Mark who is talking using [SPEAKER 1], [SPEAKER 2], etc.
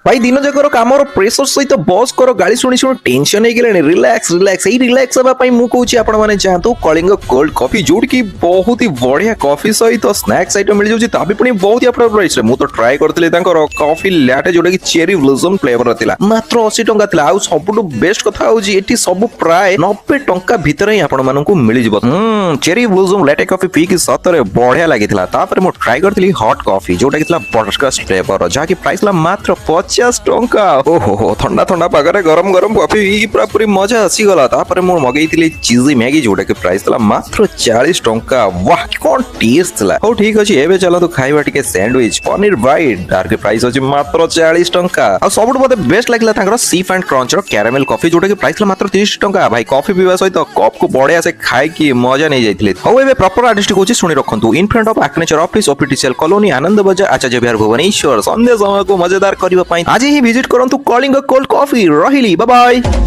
[SPEAKER 1] भाई दिन जाकर कामर प्रेसर सहित बॉस कर गाड़ी शुणी शुणी टेंशन हो रिलैक्स रिलैक्स यही रिलैक्स हवा मु कहूँ आपण मैंने जातु कलिंग कोल्ड कॉफी जोड़ की बहुत ही बढ़िया कॉफी सहित स्नैक्स आइटम मिल जाऊँ ता भी पुणी बहुत ही अफोर्डेबल प्राइस रे मु तो ट्राई करथले तांकर कॉफी लैटे जोटा कि चेरी ब्लॉसम फ्लेवर थिला मात्र 80 टंका थिला आ सबुठु बेस्ट कथा होजी एठी सब प्राय 90 टंका भितर ही आपण माननकु मिल जिवो cherry blossom latte coffee P की सतरे बढ़िया लागिथिला तापर मु ट्राई करथली हॉट कॉफी जोटा कि थिला बटरस्कॉच फ्लेवर जहा की प्राइस ला मात्र 50 टंका ओहो ठंडा ठंडा पागरे गरम गरम कॉफी पूरा पूरी मजा आसी गला तापर मु मगैथिली चीजी मैगी जोटा कि प्राइस ला मात्र 40 टंका वाह कोन टेस्ट ला हो ठीक अछि एबे चलो तो खाइबा टिके सैंडविच पनीर बाइट तार के प्राइस अछि मात्र 40 टंका आ सबुठ मते बेस्ट लागला तांकर सीफ एंड क्रंच रो कैरामेल कॉफी जोटा कि प्राइस ला मात्र 30 टंका भाई कॉफी पीवा सहित कप को बढ़िया से खाइ की मजा नै जाइथिले हो एबे प्रॉपर एड्रेस टिक होछि सुनि रखंतु in front of architecture office official colony Anand Bazar Acharya विहार भुवनेश्वर संध्या समय को मजेदार करिबा पई आज ही विजिट करंतु कलिंग कोल्ड कॉफी रहिली बाय बाय।